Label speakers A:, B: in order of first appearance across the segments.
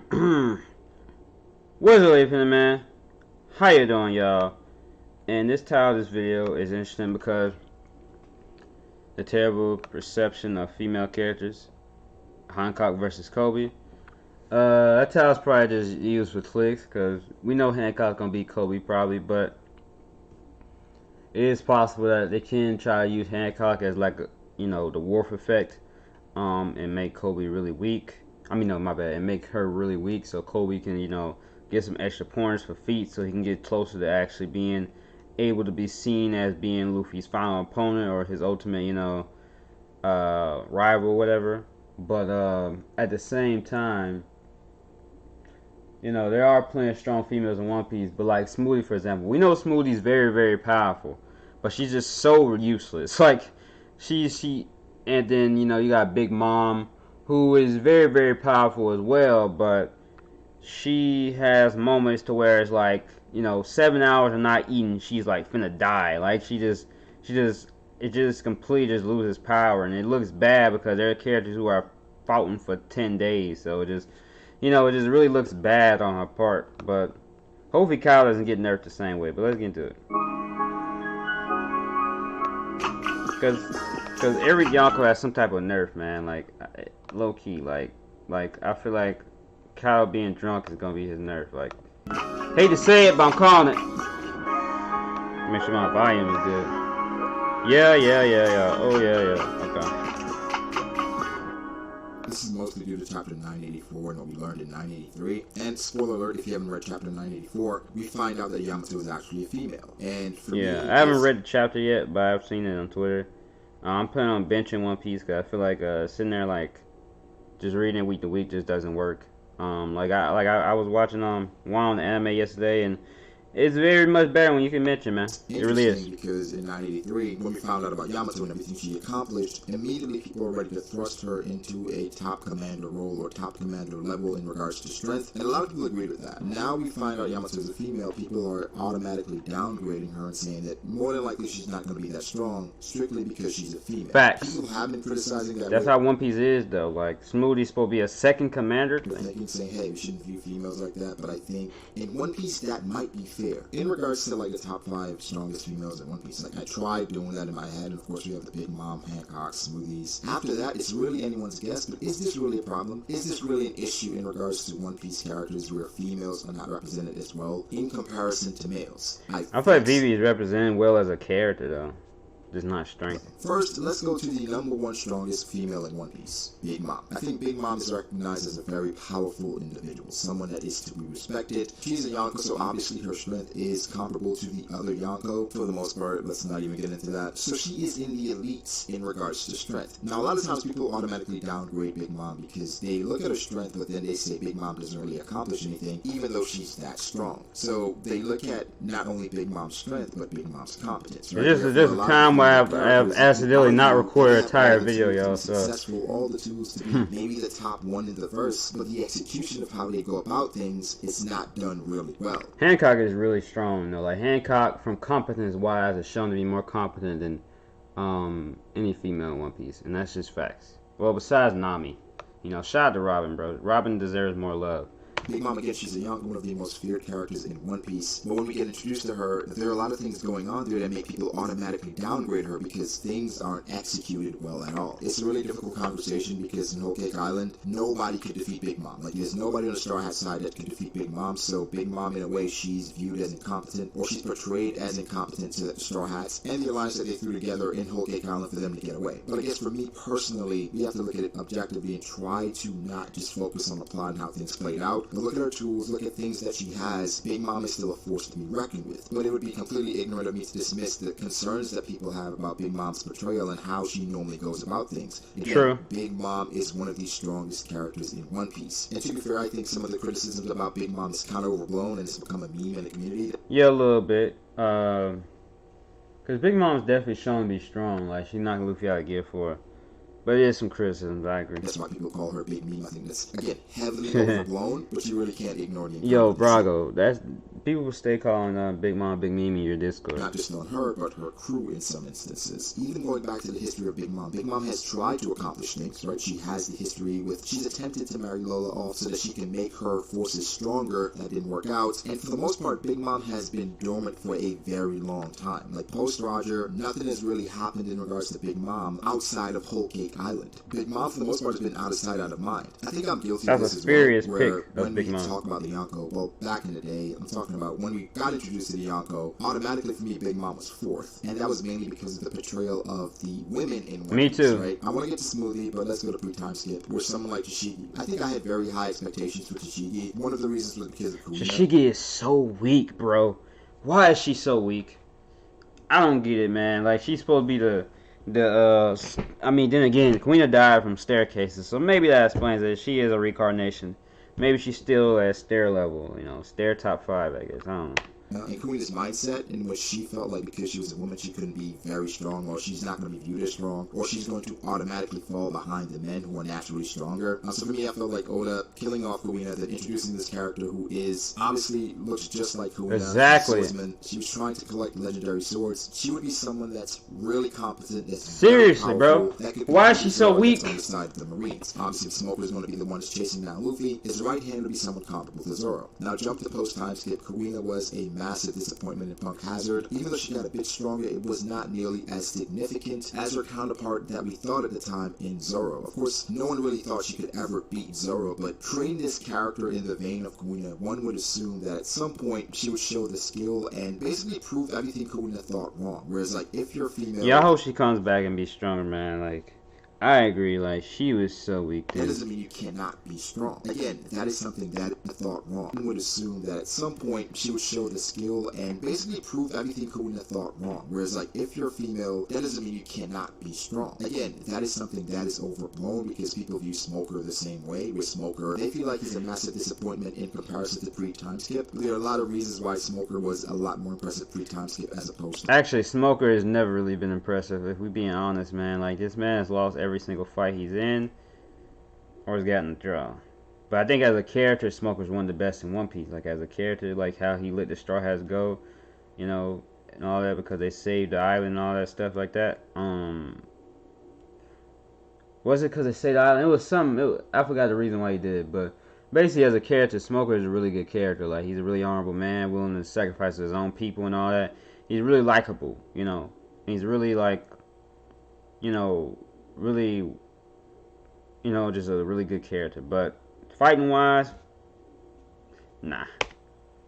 A: What's up, Ethan, man? How you doing, y'all? And this title of this video is interesting because the terrible perception of female characters, Hancock versus Coby. That title's probably just used for clicks because we know Hancock's gonna beat Coby probably, but it is possible that they can try to use Hancock as like the Worf effect, and make Coby really weak. I mean, no, my bad, and make her really weak so Coby can get some extra points for feats so he can get closer to actually being able to be seen as being Luffy's final opponent or his ultimate, rival or whatever. But at the same time, there are plenty of strong females in One Piece, but like Smoothie, for example, we know Smoothie's very, very powerful, but she's just so useless. Like, and then, you got Big Mom, who is very, very powerful as well, but she has moments to where it's like, 7 hours of not eating, she's like finna die. Like, it just completely just loses power, and it looks bad because there are characters who are fighting for 10 days, so it just really looks bad on her part. But hopefully Kyle doesn't get nerfed the same way. But let's get into it. Because every Yonko has some type of nerf, man. Like, low key, like I feel like Kyle being drunk is gonna be his nerf. Like, hate to say it, but I'm calling it. Make sure my volume is good. Yeah. Oh yeah. Okay.
B: This is mostly due to chapter 984 and what we learned in 983. And spoiler alert, if you haven't read chapter 984, we find out that Yamato is actually a female. And for me,
A: I haven't read the chapter yet, but I've seen it on Twitter. I'm planning on benching One Piece because I feel like sitting there like just reading it week to week just doesn't work. I was watching one on the anime yesterday, and it's very much better when you can mention, man. It really is.
B: Because in 983, when we found out about Yamato and everything she accomplished, immediately people were ready to thrust her into a top commander role or top commander level in regards to strength, and a lot of people agreed with that. Now we find out Yamato is a female, people are automatically downgrading her and saying that more than likely she's not going to be that strong, strictly because she's a female.
A: Facts.
B: People have been criticizing that.
A: That's how One Piece is, though. Like, Smoothie's supposed to be a second commander.
B: Thinking, saying, hey, we shouldn't view females like that, but I think in One Piece that might be fair. In regards to like the top 5 strongest females in One Piece, like I tried doing that in my head, and of course we have the Big Mom, Hancock, Smoothies. After that, it's really anyone's guess, but is this really a problem? Is this really an issue in regards to One Piece characters where females are not represented as well in comparison to males? I feel
A: like Vivi is represented well as a character, though. Just not strength.
B: First, let's go to the number 1 strongest female in One Piece, Big Mom. I think Big Mom is recognized as a very powerful individual, someone that is to be respected. She's a Yonko, so obviously her strength is comparable to the other Yonko. For the most part, let's not even get into that. So she is in the elites in regards to strength. Now, a lot of times people automatically downgrade Big Mom because they look at her strength, but then they say Big Mom doesn't really accomplish anything, even though she's that strong. So they look at not only Big Mom's strength, but Big Mom's competence. Right?
A: This is a time where I've accidentally not recorded an entire video, y'all. So
B: successful, all the tools to be maybe the top one in the verse, but the execution of how they go about things is not done really well.
A: Hancock is really strong, though. Like, Hancock, from competence-wise, is shown to be more competent than any female in One Piece, and that's just facts. Well, besides Nami, shout out to Robin, bro. Robin deserves more love.
B: Big Mom, again, she's a young, one of the most feared characters in One Piece. But when we get introduced to her, there are a lot of things going on there that make people automatically downgrade her because things aren't executed well at all. It's a really difficult conversation because in Whole Cake Island, nobody could defeat Big Mom. Like, there's nobody on the Straw Hat side that can defeat Big Mom, so Big Mom, in a way, she's viewed as incompetent, or she's portrayed as incompetent to the Straw Hats and the alliance that they threw together in Whole Cake Island for them to get away. But I guess for me personally, we have to look at it objectively and try to not just focus on the plot and how things played out, but look at her tools, look at things that she has. Big Mom is still a force to be reckoned with. But it would be completely ignorant of me to dismiss the concerns that people have about Big Mom's portrayal and how she normally goes about things. Again,
A: True.
B: Big Mom is one of the strongest characters in One Piece. And to be fair, I think some of the criticisms about Big Mom is kind of overblown and it's become a meme in the community.
A: Yeah, a little bit. Because Big Mom's definitely shown to be strong. Like, she's knocking Luffy out of gear for her. But it is some criticisms, I agree.
B: That's why people call her Big Meme. I think that's, again, heavily overblown, but you really can't ignore the
A: Yo, Brago, People stay calling Big Mom Big Mimi your Discord.
B: Not just on her, but her crew in some instances. Even going back to the history of Big Mom has tried to accomplish things, right? She has the history with, she's attempted to marry Lola off so that she can make her forces stronger. That didn't work out. And for the most part, Big Mom has been dormant for a very long time. Like post-Roger, nothing has really happened in regards to Big Mom outside of Whole Cake Island. Big Mom, for the most part, has been out of sight, out of mind. I think I'm guilty of this as well, where when we talk about the Yonko, well, back in the day, I'm talking about when we got introduced to the Yonko, automatically for me, Big Mom was fourth. And that was mainly because of the portrayal of the women in One
A: Me
B: Piece,
A: too.
B: right? I want to get to Smoothie, but let's go to pre-time skip, where someone like Tashigi. I think I had very high expectations for Tashigi. One of the reasons was because of Kuina.
A: Tashigi is so weak, bro. Why is she so weak? I don't get it, man. Like, she's supposed to be I mean, then again, Kuina died from staircases, so maybe that explains it. She is a reincarnation. Maybe she's still at stair level, you know, stair top 5, I guess. I don't know.
B: And Kuina's mindset in which she felt like because she was a woman she couldn't be very strong, or she's not going to be viewed as strong, or she's going to automatically fall behind the men who are naturally stronger. So for me, I felt like Oda killing off Kuina, then introducing this character who is obviously looks just like Kuina.
A: Exactly.
B: She was trying to collect legendary swords. She would be someone that's really competent, that's
A: seriously,
B: powerful,
A: bro. Why is she so weak?
B: On the side of the Marines. Obviously, if Smoker is going to be the one that's chasing down Luffy, his right hand would be someone comparable to Zoro. Now, jump to post-time skip. Kuina was a massive disappointment in Punk Hazard. Even though she got a bit stronger, it was not nearly as significant as her counterpart that we thought at the time in Zoro. Of course, no one really thought she could ever beat Zoro, but creating this character in the vein of Kuina, one would assume that at some point she would show the skill and basically prove everything Kuina thought wrong. Whereas, like, if you're female...
A: Yeah, I hope she comes back and be stronger, man. Like, I agree. Like, she was so weak, dude.
B: That doesn't mean you cannot be strong. Again, that is something that I thought wrong. One would assume that at some point she would show the skill and basically prove everything Kuina thought wrong. Whereas, like, if you're female, that doesn't mean you cannot be strong. Again, that is something that is overblown because people view Smoker the same way. With Smoker, they feel like he's a massive disappointment in comparison to pre-time skip. There are a lot of reasons why Smoker was a lot more impressive pre-time skip as opposed to...
A: Actually, Smoker has never really been impressive, if we're being honest, man. Like, this man has lost every single fight he's in, or has gotten a draw. But I think as a character, Smoker's one of the best in One Piece. Like, as a character, like how he let the Straw Hats go, you know, and all that because they saved the island and all that stuff like that. Was it because they saved the island? It was something. I forgot the reason why he did it, but basically, as a character, Smoker is a really good character. Like, he's a really honorable man, willing to sacrifice his own people and all that. He's really likable, you know. He's really, like, you know, really, you know, just a really good character. But fighting wise, nah.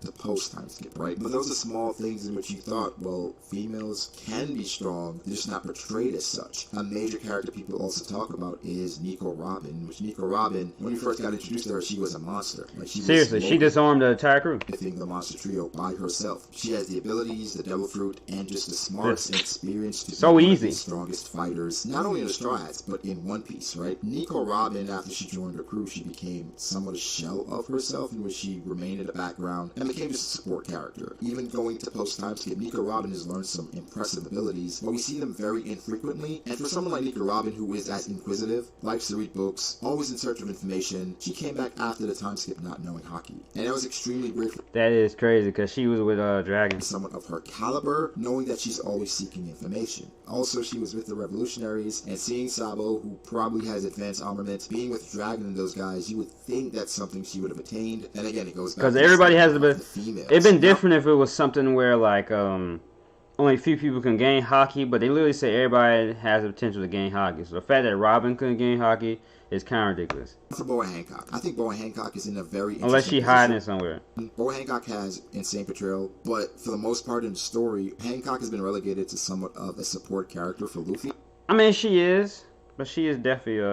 B: The post-time skip, right? But those are small things in which you thought, well, females can be strong, they're just not portrayed as such. A major character people also talk about is Nico Robin, which Nico Robin, when we first got introduced to her, she was a monster. Like,
A: seriously, she disarmed the entire crew.
B: I think the monster trio by herself. She has the abilities, the devil fruit, and just the smarts and experience to
A: so
B: be one
A: easy.
B: Of the strongest fighters, not only in the Straw Hats, but in One Piece, right? Nico Robin, after she joined her crew, she became somewhat a shell of herself, in which she remained in the background and became just a support character. Even going to post-time skip, Nico Robin has learned some impressive abilities, but we see them very infrequently. And for someone like Nico Robin, who is as inquisitive, likes to read books, always in search of information, she came back after the time skip not knowing hockey. And that was extremely weird.
A: That is crazy, because she was with Dragon.
B: Someone of her caliber, knowing that she's always seeking information. Also, she was with the revolutionaries, and seeing Sabo, who probably has advanced armament, being with Dragon and those guys, you would think that's something she would have attained. And again, it goes back to
A: because everybody has
B: the females.
A: It'd been different if it was something where, like, only a few people can gain hockey, but they literally say everybody has the potential to gain hockey. So the fact that Robin couldn't gain hockey is kind of ridiculous.
B: For Boa Hancock, I think Boa Hancock is in a very
A: unless she hiding it somewhere.
B: Boa Hancock has insane portrayal, but for the most part in the story, Hancock has been relegated to somewhat of a support character for Luffy.
A: I mean, she is, but she is definitely,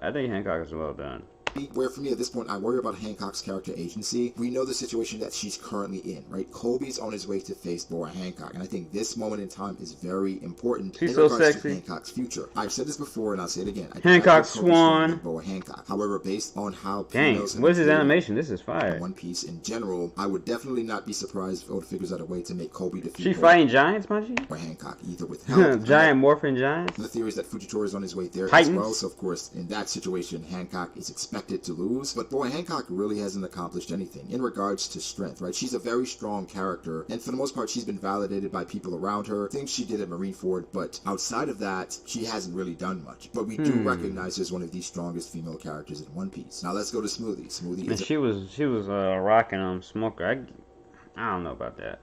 A: I think Hancock is well done.
B: Where for me at this point, I worry about Hancock's character agency. We know the situation that she's currently in, right? Kobe's on his way to face Boa Hancock, and I think this moment in time is very important.
A: She's
B: in
A: so
B: regards
A: sexy.
B: To Hancock's future. I've said this before, and I'll say it again.
A: Hancock Swan.
B: Boa Hancock. However, based on how
A: dang, what is his animation? This is fire.
B: One Piece in general, I would definitely not be surprised if Oda figures out a way to make Coby defeat.
A: She fighting giants, Munchie?
B: Boa Hancock, either with help.
A: Giant morphing giants.
B: The theory is that Fujitora is on his way there
A: Titans.
B: as well. So of course, in that situation, Hancock is expected expected to lose. But boy, Hancock really hasn't accomplished anything in regards to strength, right? She's a very strong character, and for the most part, she's been validated by people around her. Things she did at Marineford, but outside of that, she hasn't really done much. But we do recognize her as one of the strongest female characters in One Piece. Now let's go to Smoothie. Smoothie is
A: she was rocking Smoker. I don't know about that.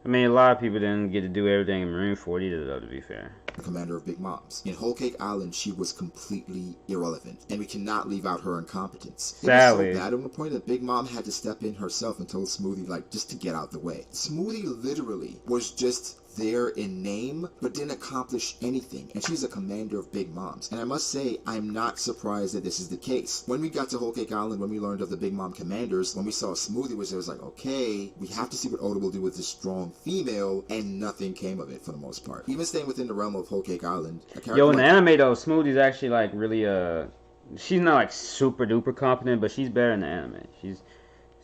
A: I mean, a lot of people didn't get to do everything in Marineford either, though, to be fair.
B: The commander of Big Moms. In Whole Cake Island, she was completely irrelevant, and we cannot leave out her incompetence.
A: Sadly.
B: It was so bad at one point that Big Mom had to step in herself and told Smoothie, like, just to get out the way. Smoothie literally was just there in name, but didn't accomplish anything, and she's a commander of Big Moms. And I must say, I'm not surprised that this is the case. When we got to Whole Cake Island, when we learned of the Big Mom commanders, when we saw Smoothie was there, it was like, okay, we have to see what Oda will do with this strong female, and nothing came of it for the most part. Even staying within the realm of Whole Cake Island,
A: yo, in the anime though, Smoothie's actually like really she's not like super duper competent, but she's better in the anime. She's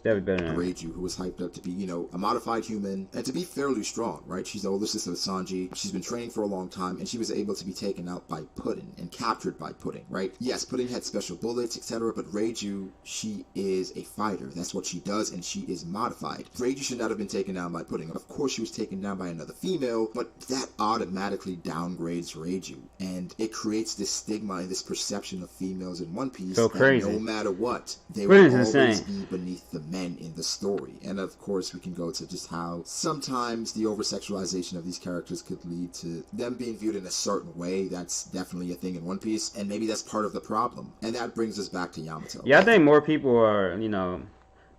A: definitely better than
B: Reiju, who was hyped up to be, a modified human, and to be fairly strong, right? She's the older sister of Sanji. She's been training for a long time, and she was able to be taken out by Pudding and captured by Pudding, right? Yes, Pudding had special bullets, etc., but Reiju, she is a fighter. That's what she does, and she is modified. Reiju should not have been taken down by Pudding. Of course, she was taken down by another female, but that automatically downgrades Reiju, and it creates this stigma and this perception of females in One Piece.
A: So crazy.
B: No matter what, they will always
A: insane.
B: be beneath the men in the story. And of course we can go to just how sometimes the over-sexualization of these characters could lead to them being viewed in a certain way. That's definitely a thing in One Piece, and maybe that's part of the problem. And that brings us back to Yamato.
A: Yeah, I think more people are, I'm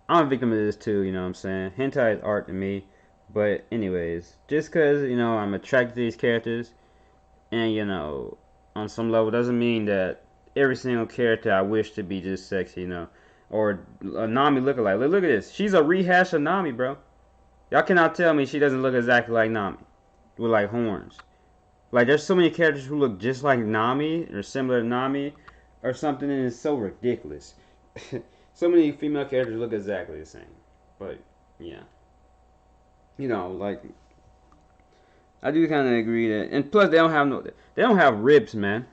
A: a victim of this too, you know what I'm saying? Hentai is art to me, but anyways, just because, I'm attracted to these characters, and, on some level, doesn't mean that every single character I wish to be just sexy, or a Nami lookalike. Look at this. She's a rehash of Nami, bro. Y'all cannot tell me she doesn't look exactly like Nami. With, like, horns. Like, there's so many characters who look just like Nami, or similar to Nami, or something, and it's so ridiculous. So many female characters look exactly the same. But, yeah. Like, I do kind of agree that, and plus, they don't have ribs, man.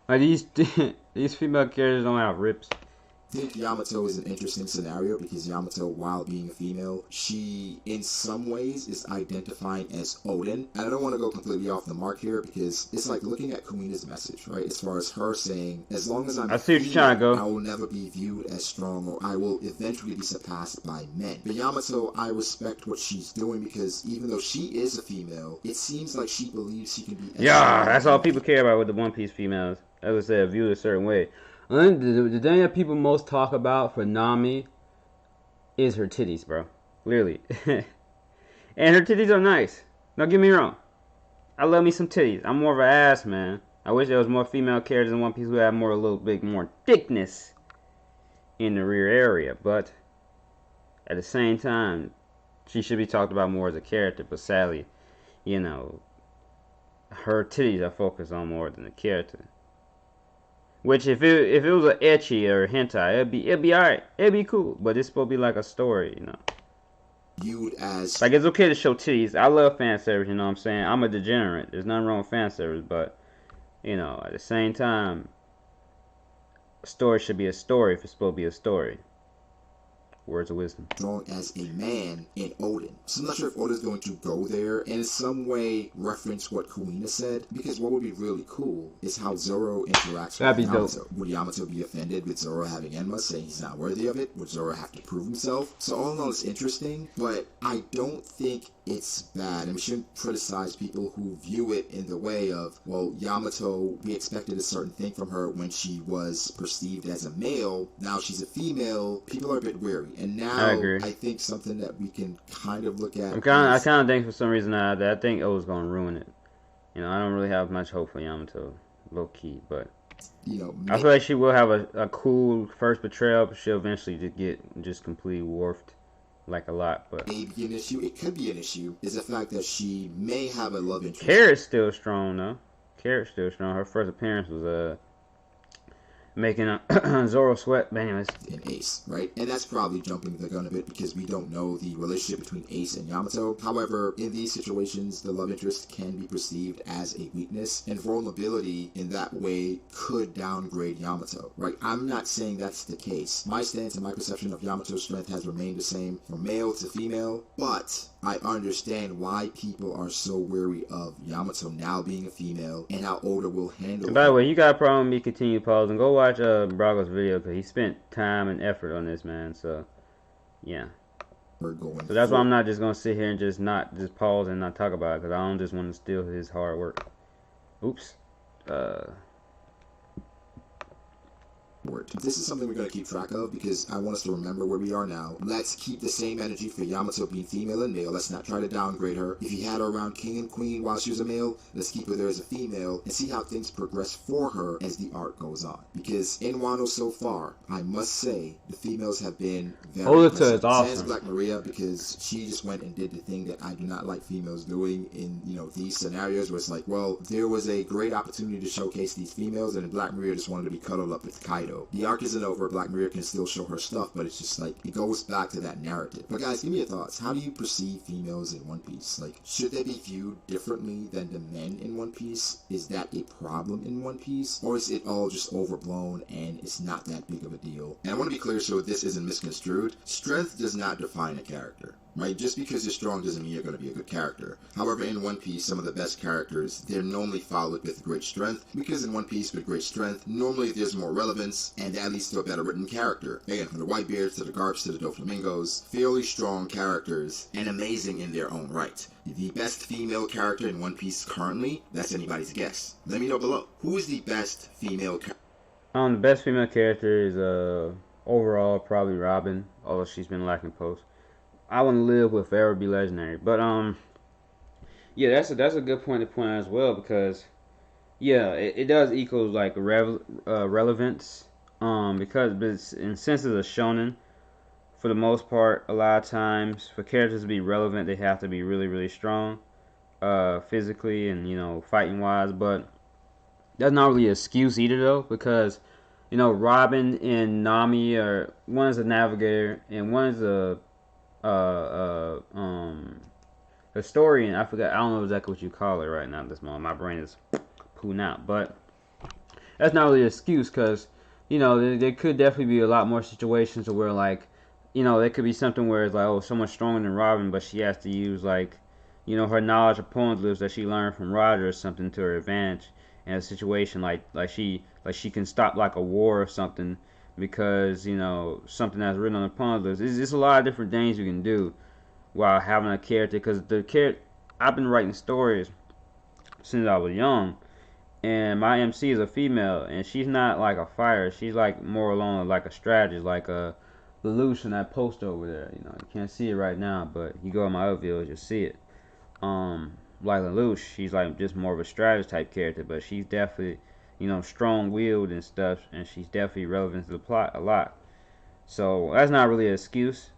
A: Like, these female characters don't have ribs.
B: I think Yamato is an interesting scenario because Yamato, while being a female, she in some ways is identifying as Odin. And I don't want to go completely off the mark here because it's like looking at Kumina's message, right? As far as her saying, as long as I'm
A: I see what you're trying to go.
B: I will never be viewed as strong, or I will eventually be surpassed by men. But Yamato, I respect what she's doing because even though she is a female, it seems like she believes she can be.
A: Yeah, that's all people care about with the One Piece females. As I said, viewed a certain way. The thing that people most talk about for Nami is her titties, bro. Clearly. And her titties are nice. Don't get me wrong. I love me some titties. I'm more of an ass, man. I wish there was more female characters in One Piece who had a little bit more thickness in the rear area. But at the same time, she should be talked about more as a character. But sadly, her titties are focused on more than the character. Which if it was an ecchi or hentai, it'd be alright. It'd be cool. But it's supposed to be like a story,
B: Viewed as
A: like, it's okay to show titties. I love fan service, you know what I'm saying? I'm a degenerate. There's nothing wrong with fan service, but at the same time, a story should be a story if it's supposed to be a story. Words of wisdom.
B: Strong as a man in Odin. So I'm not sure if Oda's going to go there and in some way reference what Kuina said, because what would be really cool is how Zoro interacts with Yamato. Dope. Would Yamato be offended with Zoro having Enma, saying he's not worthy of it? Would Zoro have to prove himself? So all in all, it's interesting, but I don't think it's bad, and we shouldn't criticize people who view it in the way of, well, Yamato, we expected a certain thing from her when she was perceived as a male. Now she's a female. People are a bit weary. And now I think something that we can kind of look at. I
A: kind of think for some reason that I think O's going to ruin it. I don't really have much hope for Yamato, low key, but I feel like she will have a cool first betrayal, but she'll eventually get completely warped. Like a lot, but
B: maybe an issue. It could be an issue. Is the fact that she may have a love interest.
A: Carrot's still strong though. Carrot's still strong. Her first appearance was making a Zoro sweat. But anyways,
B: in Ace, right? And that's probably jumping the gun a bit because we don't know the relationship between Ace and Yamato. However, in these situations, the love interest can be perceived as a weakness, and vulnerability in that way could downgrade Yamato, right? I'm not saying that's the case. My stance and my perception of Yamato's strength has remained the same from male to female, but I understand why people are so wary of Yamato now being a female and how Oda will handle
A: and by the
B: her.
A: way, you got a problem with me continue pausing? Go watch Brago's video because he spent time and effort on this, man. So yeah.
B: Going
A: So that's why
B: forward.
A: I'm not just gonna sit here and just pause and not talk about it because I don't just want to steal his hard work. Oops.
B: This is something we're going to keep track of because I want us to remember where we are now. Let's keep the same energy for Yamato being female and male. Let's not try to downgrade her. If he had her around king and queen while she was a male, let's keep her there as a female and see how things progress for her as the arc goes on. Because in Wano so far, I must say, the females have been very
A: Olita is awesome.
B: Sans Black Maria, because she just went and did the thing that I do not like females doing in, these scenarios where it's like, well, there was a great opportunity to showcase these females and Black Maria just wanted to be cuddled up with Kaido. The arc isn't over. Black Maria can still show her stuff, but it's just like it goes back to that narrative. But guys, give me your thoughts. How do you perceive females in One Piece? Like, should they be viewed differently than the men in One Piece? Is that a problem in One Piece? Or is it all just overblown and it's not that big of a deal? And I want to be clear so this isn't misconstrued. Strength does not define a character. Right? Just because you're strong doesn't mean you're going to be a good character. However, in One Piece, some of the best characters, they're normally followed with great strength, because in One Piece, with great strength, normally there's more relevance, and that leads to a better written character. Again, from the Whitebeards to the Garps to the Doflamingos, fairly strong characters, and amazing in their own right. The best female character in One Piece currently, that's anybody's guess. Let me know below. Who is the best female character?
A: The best female character is overall probably Robin, although she's been lacking post. I want to live with forever be legendary, but yeah, that's a good point to point out as well because yeah, it does equal like relevance because since it's a shonen, for the most part, a lot of times for characters to be relevant, they have to be really really strong, physically and fighting wise, but that's not really an excuse either though because Robin and Nami are one is a navigator and one is a historian. I forgot. I don't know exactly what you call it right now at this moment. My brain is pooing out. But that's not really an excuse because, there could definitely be a lot more situations where, like, there could be something where it's like, oh, someone's stronger than Robin, but she has to use, like, her knowledge of poneglyphs that she learned from Roger or something to her advantage in a situation like she can stop, like, a war or something because something that's written on the poneglyphs. It's a lot of different things you can do while having a character because I've been writing stories since I was young, and my MC is a female, and she's not like a fighter. She's like more along like a strategist, like a Lelouch in that poster over there. You can't see it right now, but you go on my other videos, you'll see it. Like Lelouch, she's like just more of a strategist type character, but she's definitely strong-willed and stuff, and she's definitely relevant to the plot a lot. So that's not really an excuse,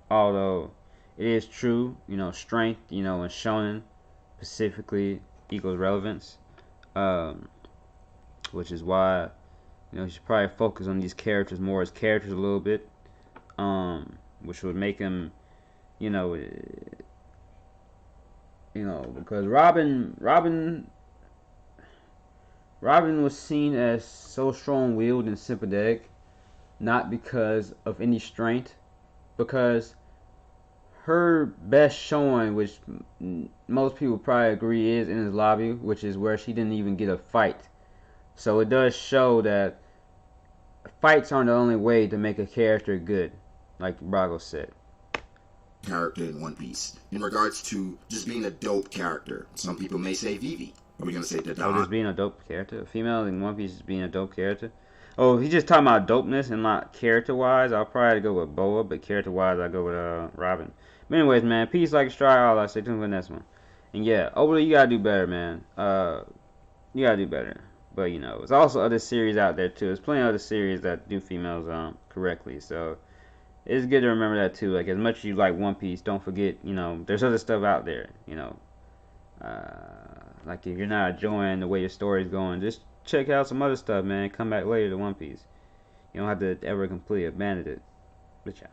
A: although it is true. Strength, and shonen specifically equals relevance, which is why you should probably focus on these characters more as characters a little bit, which would make them, because Robin was seen as so strong-willed and sympathetic, not because of any strength, because her best showing, which most people probably agree is in his lobby, which is where she didn't even get a fight. So it does show that fights aren't the only way to make a character good, like Brago said.
B: Character in One Piece in regards to just being a dope character. Some people may say Vivi. Are we gonna say Dadan?
A: Oh, just being a dope character? A female in One Piece is being a dope character? Oh, if he's just talking about dopeness and not character-wise, I'll probably go with Boa, but character-wise, I go with Robin. But anyways, man, peace like a strike, all that. Stay tuned for the next one. And yeah, Oda, you gotta do better, man. You gotta do better. But there's also other series out there too. There's plenty of other series that do females correctly. So it's good to remember that too. Like as much as you like One Piece, don't forget, there's other stuff out there. Like if you're not enjoying the way your story's going, just check out some other stuff, man. Come back later to One Piece. You don't have to ever completely abandon it. But yeah.